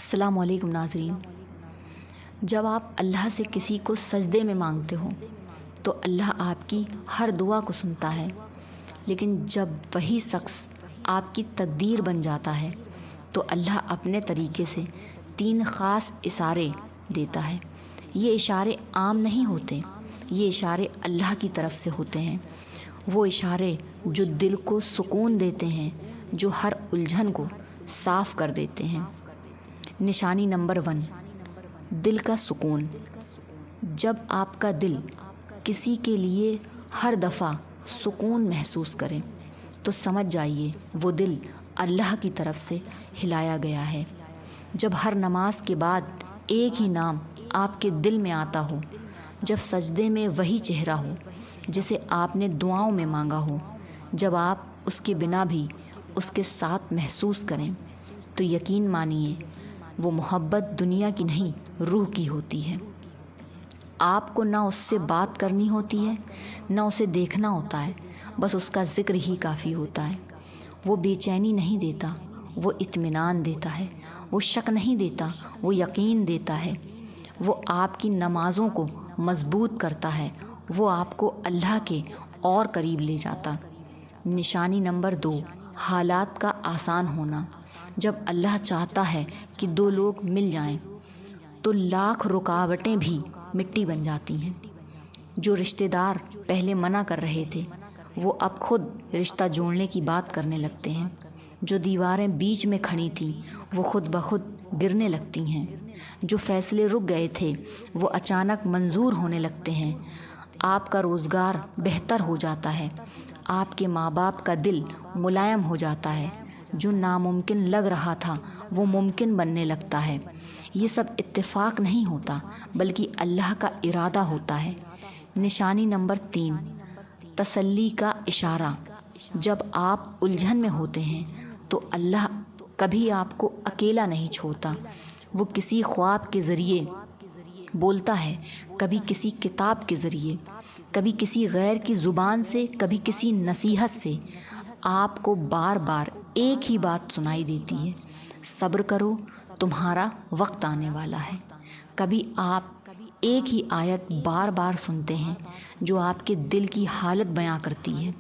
السلام علیکم ناظرین۔ جب آپ اللہ سے کسی کو سجدے میں مانگتے ہو تو اللہ آپ کی ہر دعا کو سنتا ہے، لیکن جب وہی شخص آپ کی تقدیر بن جاتا ہے تو اللہ اپنے طریقے سے 3 خاص اشارے دیتا ہے۔ یہ اشارے عام نہیں ہوتے، یہ اشارے اللہ کی طرف سے ہوتے ہیں۔ وہ اشارے جو دل کو سکون دیتے ہیں، جو ہر الجھن کو صاف کر دیتے ہیں۔ نشانی نمبر 1، دل کا سکون۔ جب آپ کا دل کسی کے لیے ہر دفعہ سکون محسوس کرے تو سمجھ جائیے وہ دل اللہ کی طرف سے ہلایا گیا ہے۔ جب ہر نماز کے بعد ایک ہی نام آپ کے دل میں آتا ہو، جب سجدے میں وہی چہرہ ہو جسے آپ نے دعاؤں میں مانگا ہو، جب آپ اس کے بنا بھی اس کے ساتھ محسوس کریں، تو یقین مانیے وہ محبت دنیا کی نہیں، روح کی ہوتی ہے۔ آپ کو نہ اس سے بات کرنی ہوتی ہے، نہ اسے دیکھنا ہوتا ہے، بس اس کا ذکر ہی کافی ہوتا ہے۔ وہ بے چینی نہیں دیتا، وہ اطمینان دیتا ہے۔ وہ شک نہیں دیتا، وہ یقین دیتا ہے۔ وہ آپ کی نمازوں کو مضبوط کرتا ہے، وہ آپ کو اللہ کے اور قریب لے جاتا۔ نشانی نمبر 2، حالات کا آسان ہونا۔ جب اللہ چاہتا ہے کہ 2 لوگ مل جائیں تو لاکھ رکاوٹیں بھی مٹی بن جاتی ہیں۔ جو رشتہ دار پہلے منع کر رہے تھے وہ اب خود رشتہ جوڑنے کی بات کرنے لگتے ہیں۔ جو دیواریں بیچ میں کھڑی تھیں وہ خود بخود گرنے لگتی ہیں۔ جو فیصلے رک گئے تھے وہ اچانک منظور ہونے لگتے ہیں۔ آپ کا روزگار بہتر ہو جاتا ہے، آپ کے ماں باپ کا دل ملائم ہو جاتا ہے۔ جو ناممکن لگ رہا تھا وہ ممکن بننے لگتا ہے۔ یہ سب اتفاق نہیں ہوتا بلکہ اللہ کا ارادہ ہوتا ہے۔ نشانی نمبر 3، تسلی کا اشارہ۔ جب آپ الجھن میں ہوتے ہیں تو اللہ کبھی آپ کو اکیلا نہیں چھوڑتا۔ وہ کسی خواب کے ذریعے بولتا ہے، کبھی کسی کتاب کے ذریعے، کبھی کسی غیر کی زبان سے، کبھی کسی نصیحت سے۔ آپ کو بار بار ایک ہی بات سنائی دیتی ہے، صبر کرو، تمہارا وقت آنے والا ہے۔ کبھی آپ ایک ہی آیت بار بار سنتے ہیں جو آپ کے دل کی حالت بیان کرتی ہے۔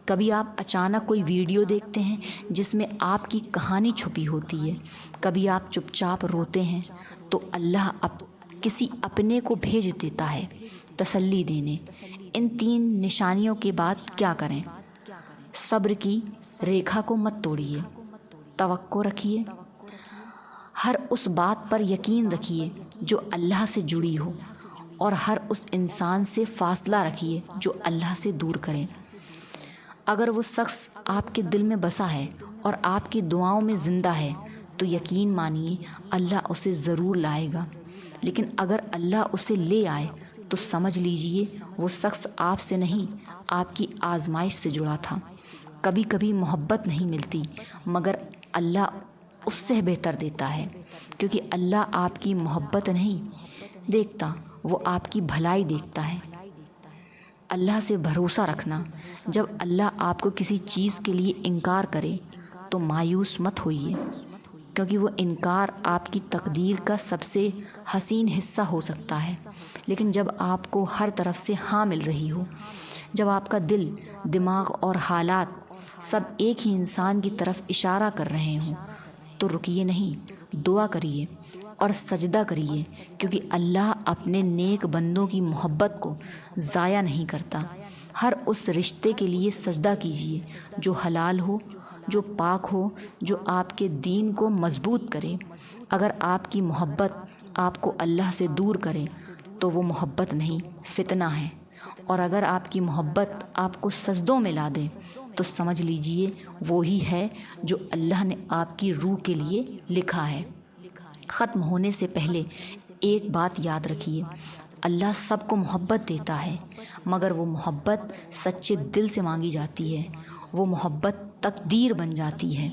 کبھی آپ اچانک کوئی ویڈیو دیکھتے ہیں جس میں آپ کی کہانی چھپی ہوتی ہے۔ کبھی آپ چپ چاپ روتے ہیں تو اللہ کسی اپنے کو بھیج دیتا ہے تسلی دینے۔ ان 3 نشانیوں کے بعد کیا کریں؟ صبر کی ریکھا کو مت توڑیے، توقع رکھیے، ہر اس بات پر یقین رکھیے جو اللہ سے جڑی ہو، اور ہر اس انسان سے فاصلہ رکھیے جو اللہ سے دور کرے۔ اگر وہ شخص آپ کے دل میں بسا ہے اور آپ کی دعاؤں میں زندہ ہے تو یقین مانیے اللہ اسے ضرور لائے گا، لیکن اگر اللہ اسے لے آئے تو سمجھ لیجئے وہ شخص آپ سے نہیں، آپ کی آزمائش سے جڑا تھا۔ کبھی کبھی محبت نہیں ملتی مگر اللہ اس سے بہتر دیتا ہے، کیونکہ اللہ آپ کی محبت نہیں دیکھتا، وہ آپ کی بھلائی دیکھتا ہے۔ اللہ سے بھروسہ رکھنا۔ جب اللہ آپ کو کسی چیز کے لیے انکار کرے تو مایوس مت ہوئیے، کیونکہ وہ انکار آپ کی تقدیر کا سب سے حسین حصہ ہو سکتا ہے۔ لیکن جب آپ کو ہر طرف سے ہاں مل رہی ہو، جب آپ کا دل، دماغ اور حالات سب ایک ہی انسان کی طرف اشارہ کر رہے ہوں تو رکیے نہیں، دعا کریے اور سجدہ کریے، کیونکہ اللہ اپنے نیک بندوں کی محبت کو ضائع نہیں کرتا۔ ہر اس رشتے کے لیے سجدہ کیجیے جو حلال ہو، جو پاک ہو، جو آپ کے دین کو مضبوط کرے۔ اگر آپ کی محبت آپ کو اللہ سے دور کرے تو وہ محبت نہیں، فتنہ ہے، اور اگر آپ کی محبت آپ کو سجدوں میں لا دے تو سمجھ لیجئے وہی ہے جو اللہ نے آپ کی روح کے لیے لکھا ہے۔ ختم ہونے سے پہلے ایک بات یاد رکھیے، اللہ سب کو محبت دیتا ہے، مگر وہ محبت سچے دل سے مانگی جاتی ہے، وہ محبت تقدیر بن جاتی ہے۔